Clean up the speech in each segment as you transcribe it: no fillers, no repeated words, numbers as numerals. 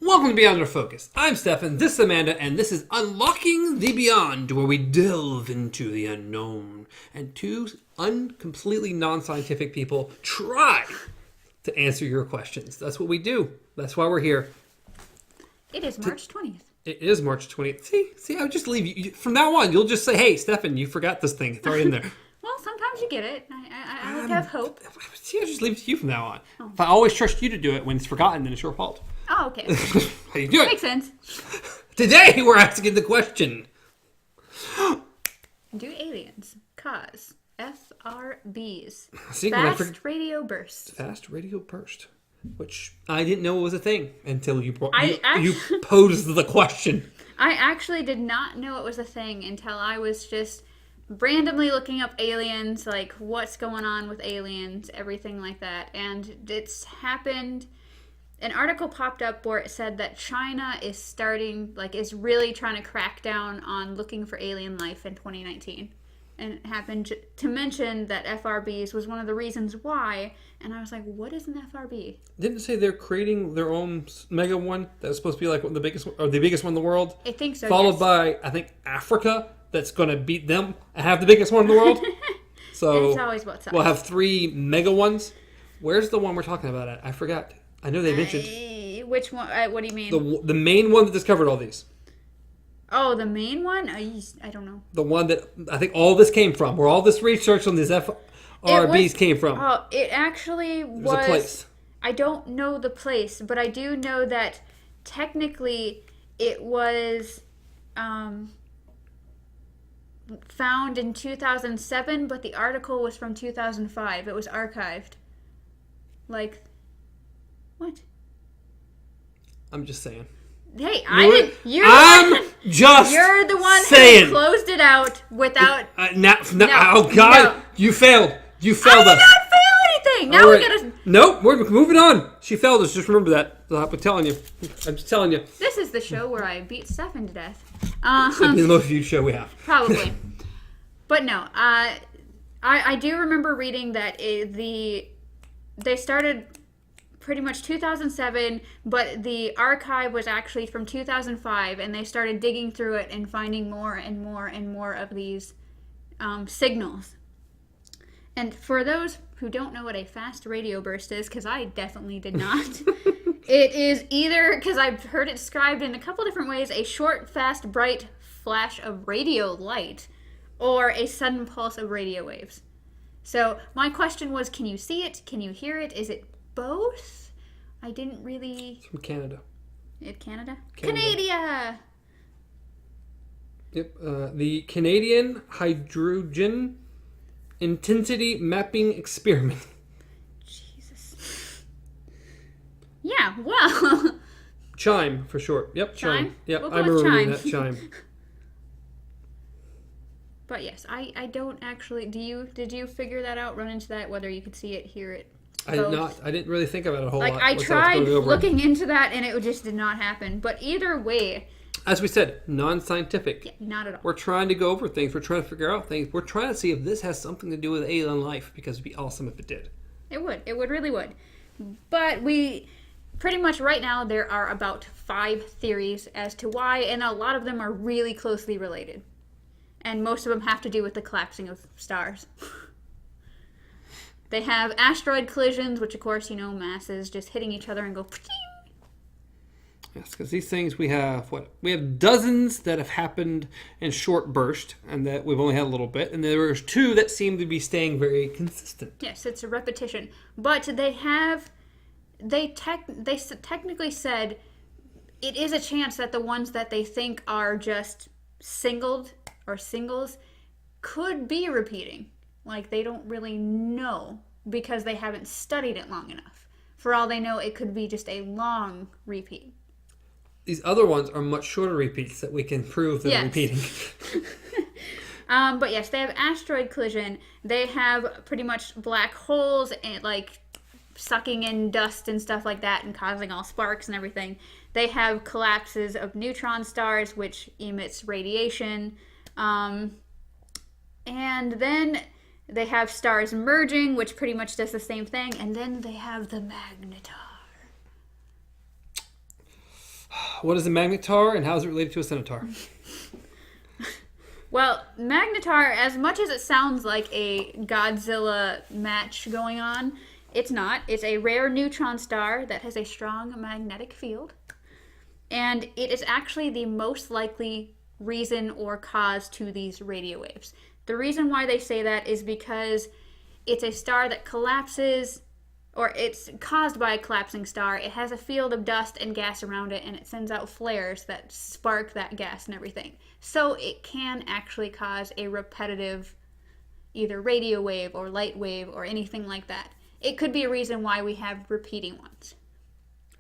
Welcome to Beyond Our Focus. I'm Stefan, this is Amanda, and this is Unlocking the Beyond, where we delve into the unknown. And two completely non-scientific people try to answer your questions. That's what we do. That's why we're here. It is March 20th. It is March 20th. See, I would just leave you. From now on, you'll just say, hey, Stefan, you forgot this thing. Throw it in there. Well, sometimes you get it. I like to have hope. See, I'll just leave it to you from now on. Oh. If I always trust you to do it when it's forgotten, then it's your fault. Oh, okay. How you do it? Makes sense. Today, we're asking the question. Do aliens cause FRBs? See, Fast radio bursts. Fast radio burst. Which I didn't know was a thing until you you posed the question. I actually did not know it was a thing until I was just randomly looking up aliens, like what's going on with aliens, everything like that. And it's happened. An article popped up where it said that China is really trying to crack down on looking for alien life in 2019. And it happened to mention that FRBs was one of the reasons why. And I was like, what is an FRB? Didn't it say they're creating their own mega one that's supposed to be like the biggest one in the world? I think so, Followed by, I think, Africa that's going to beat them and have the biggest one in the world. So it's always what's up. We'll have 3 mega ones. Where's the one we're talking about at? I forgot. I know they mentioned. Which one? What do you mean? The main one that discovered all these. Oh, the main one? I don't know. The one that I think all this came from, where all this research on these FRBs came from. Oh, it actually was a place. I don't know the place, but I do know that technically it was found in 2007, but the article was from 2005. It was archived. Like, what? I'm just saying. Hey, you're the one who closed it out without. No, oh God! No. You failed. You failed us. I did not fail anything. Now we gotta. Nope, we're moving on. She failed us. Just remember that. I'm telling you. I'm just telling you. This is the show where I beat Stefan to death. It's the most viewed show we have. Probably, but no. I do remember reading that they started pretty much 2007, but the archive was actually from 2005, and they started digging through it and finding more and more and more of these signals. And for those who don't know what a fast radio burst is, because I definitely did not, it is either, because I've heard it described in a couple different ways, a short, fast, bright flash of radio light, or a sudden pulse of radio waves. So my question was, can you see it? Can you hear it? Is it both? I didn't really... It's from Canada. Canada? Canada! Yep. The Canadian Hydrogen Intensity Mapping Experiment. Jesus. Yeah, well... CHIME, for short. Yep, CHIME. Yep, we'll I remember reading that, CHIME. But yes, I don't actually... Did you figure that out, run into that, whether you could see it, hear it? I did not. I didn't really think about it a whole lot. I tried looking into that, and it just did not happen. But either way... As we said, non-scientific. Yeah, not at all. We're trying to go over things. We're trying to figure out things. We're trying to see if this has something to do with alien life, because it'd be awesome if it did. It would. It really would. But we... Pretty much right now, there are about 5 theories as to why, and a lot of them are really closely related. And most of them have to do with the collapsing of stars. They have asteroid collisions, which of course, masses just hitting each other and go... Yes, because these things we have dozens that have happened in short bursts, and that we've only had a little bit, and there's 2 that seem to be staying very consistent. Yes, it's a repetition. But they technically said it is a chance that the ones that they think are just singles could be repeating. Like, they don't really know because they haven't studied it long enough. For all they know, it could be just a long repeat. These other ones are much shorter repeats that we can prove that are repeating. But yes, they have asteroid collision. They have pretty much black holes and sucking in dust and stuff like that and causing all sparks and everything. They have collapses of neutron stars, which emits radiation. And then they have stars merging, which pretty much does the same thing. And then they have the magnetar. What is a magnetar, and how is it related to a centaur? Well, magnetar, as much as it sounds like a Godzilla match going on, it's not. It's a rare neutron star that has a strong magnetic field. And it is actually the most likely reason or cause to these radio waves. The reason why they say that is because it's a star that collapses, or it's caused by a collapsing star. It has a field of dust and gas around it, and it sends out flares that spark that gas and everything. So it can actually cause a repetitive either radio wave or light wave or anything like that. It could be a reason why we have repeating ones.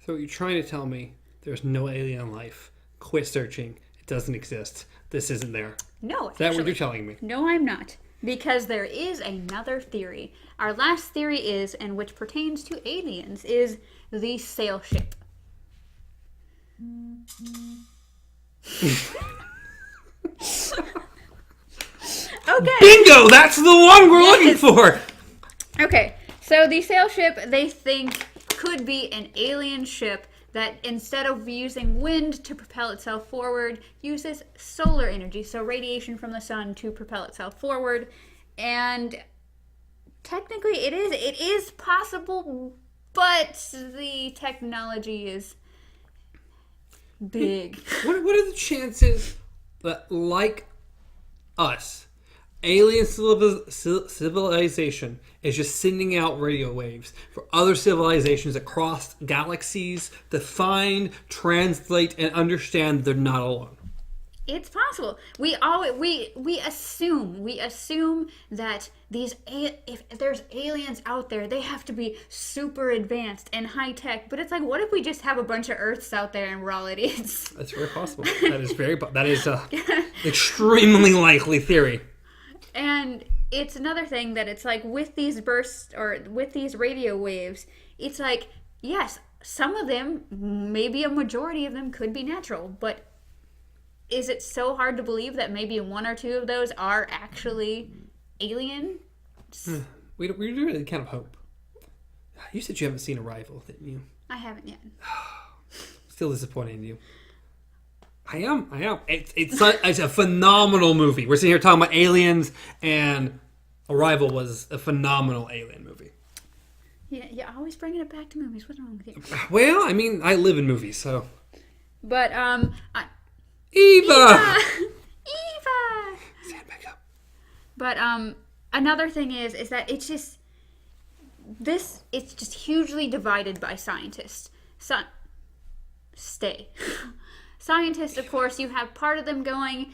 So you're trying to tell me there's no alien life. Quit searching. It doesn't exist. This isn't there. No, Is that what you're telling me? No, I'm not. Because there is another theory. Our last theory is, and which pertains to aliens, is the sail ship. Okay. Bingo! That's the one we're looking for! Okay, so the sail ship, they think, could be an alien ship that instead of using wind to propel itself forward, uses solar energy, so radiation from the sun to propel itself forward. And technically it is possible, but the technology is big. What are the chances that, like us, alien civilization is just sending out radio waves for other civilizations across galaxies to find, translate, and understand they're not alone? It's possible. We assume that if there's aliens out there, they have to be super advanced and high tech. But it's like, what if we just have a bunch of Earths out there and we're all idiots? That's very possible. That is an extremely likely theory. And it's another thing that it's like with these bursts or with these radio waves, it's like, yes, some of them, maybe a majority of them could be natural, but is it so hard to believe that maybe one or two of those are actually alien? We really kind of hope. You said you haven't seen Arrival, didn't you? I haven't yet. Still disappointed in you. I am. It's a phenomenal movie. We're sitting here talking about aliens, and Arrival was a phenomenal alien movie. Yeah, you're always bringing it back to movies. What's wrong with you? Well, I mean, I live in movies, so. But Eva! Stand back up. But another thing is that it's just hugely divided by scientists. Scientists, of course, you have part of them going,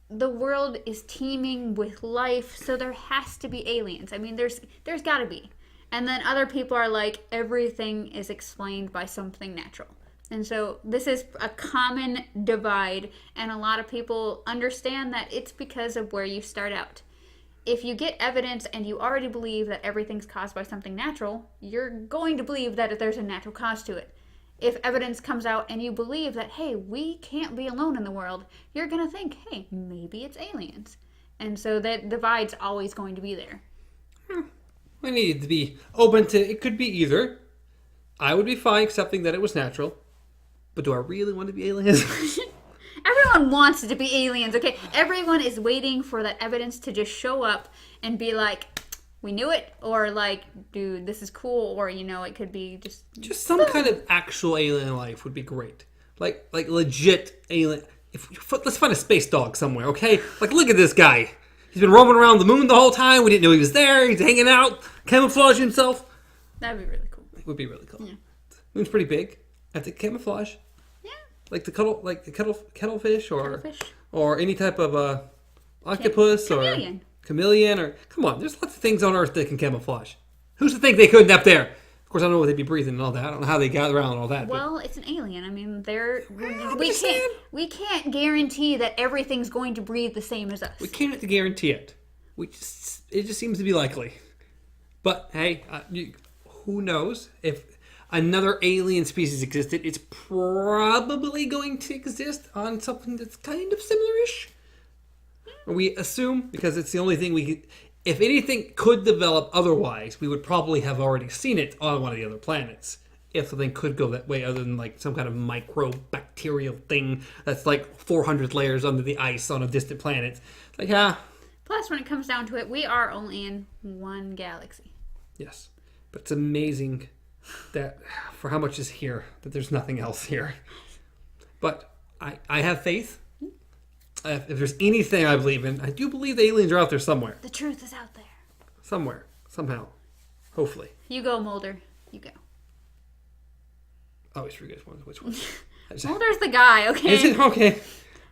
the world is teeming with life, so there has to be aliens. I mean, there's got to be. And then other people are like, everything is explained by something natural. And so this is a common divide, and a lot of people understand that it's because of where you start out. If you get evidence and you already believe that everything's caused by something natural, you're going to believe that there's a natural cause to it. If evidence comes out and you believe that, hey, we can't be alone in the world, you're going to think, hey, maybe it's aliens. And so that divide's always going to be there. We need to be open to, it could be either. I would be fine accepting that it was natural. But do I really want to be aliens? Everyone wants to be aliens, okay? Everyone is waiting for that evidence to just show up and be like, we knew it, or like, dude, this is cool, or, it could be just some kind of actual alien life would be great. Like legit alien. Let's find a space dog somewhere, okay? Like, look at this guy. He's been roaming around the moon the whole time. We didn't know he was there. He's hanging out, camouflaging himself. That'd be really cool. It would be really cool. Yeah. Moon's pretty big. I have to camouflage. Yeah. Like the cuttlefish Cuttlefish. or any type of octopus Chameleon. or chameleon or come on, there's lots of things on Earth that can camouflage. Who's to think they couldn't up there? Of course, I don't know what they'd be breathing and all that. I don't know how they got around and all that. Well, it's an alien. I mean, we we can't guarantee that everything's going to breathe the same as us. We can't guarantee it. It just seems to be likely. But hey, who knows if another alien species existed? It's probably going to exist on something that's kind of similar-ish. We assume, because it's the only thing we could... If anything could develop otherwise, we would probably have already seen it on one of the other planets. if something could go that way, other than like some kind of microbacterial thing that's like 400 layers under the ice on a distant planet. Like, Plus, when it comes down to it, we are only in one galaxy. Yes. But it's amazing that for how much is here, that there's nothing else here. But I have faith. If there's anything I believe in, I do believe the aliens are out there somewhere. The truth is out there. Somewhere. Somehow. Hopefully. You go, Mulder. You go. I always forget which one. Mulder's the guy, okay? Is it? Okay.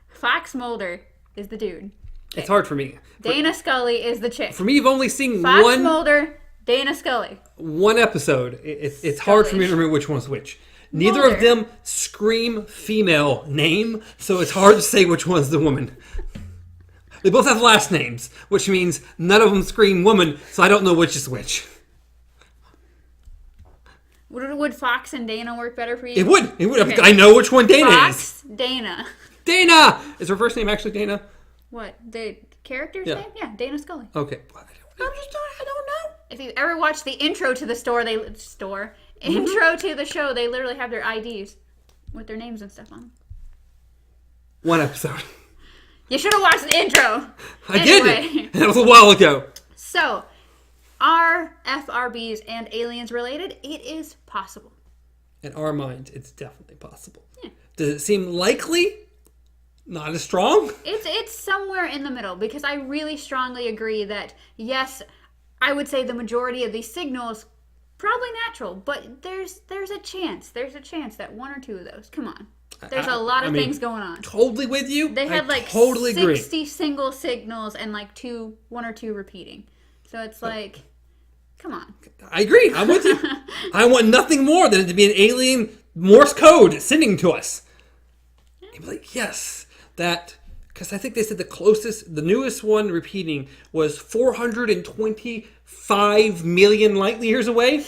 Fox Mulder is the dude. It's hard for me. Dana Scully is the chick. For me, you've only seen Fox Mulder, Dana Scully. one episode. It's hard for me to remember which one's which. Neither Mulder. of them scream female name, so it's hard to say which one's the woman. They both have last names, which means none of them scream woman, so I don't know which is which. Would Fox and Dana work better for you? It would. Okay. I know which one Dana Fox, is. Dana. Dana! Is her first name actually Dana? What? The character's Yeah. name? Yeah, Dana Scully. Okay. I don't know. If you ever watched the intro to the intro to the show, they literally have their IDs with their names and stuff on them. One episode. You should have watched the intro. I did. That was a while ago. So, are FRBs and aliens related? It is possible. In our minds, it's definitely possible. Yeah. Does it seem likely? Not as strong? It's somewhere in the middle, because I really strongly agree that, yes, I would say the majority of these signals probably natural, but there's a chance. There's a chance that one or two of those. Come on. There's a lot of things going on. Totally with you. They had like totally 60 agree. single signals and like one or two repeating. So it's like, come on. I agree. I'm with you. I want nothing more than it to be an alien Morse code sending to us. You'd be like, yes, that, because I think they said the newest one repeating was 425 million light years away.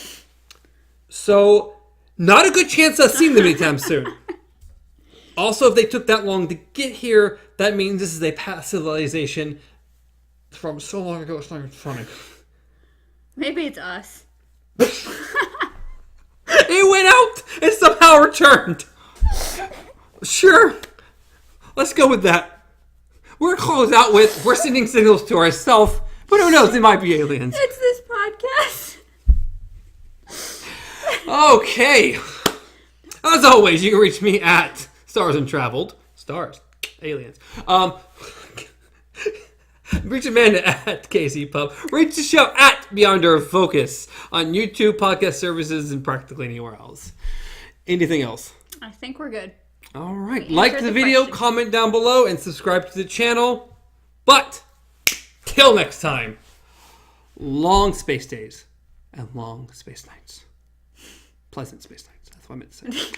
So, not a good chance of seeing them anytime soon. Also, if they took that long to get here, that means this is a past civilization from so long ago it's not even funny. Maybe it's us. It went out and somehow returned. Sure. Let's go with that. We're gonna close out with we're sending signals to ourselves, but who knows? They might be aliens. It's this podcast. Okay. As always, you can reach me at Stars Untraveled. Stars. Aliens. Reach Amanda at KC Pub. Reach the show at Beyond Our Focus on YouTube, podcast services, and practically anywhere else. Anything else? I think we're good. All right. We Like answered the the video, question. comment down below, and subscribe to the channel. But, till next time, long space days and long space nights. Pleasant space nights. That's what I meant to say.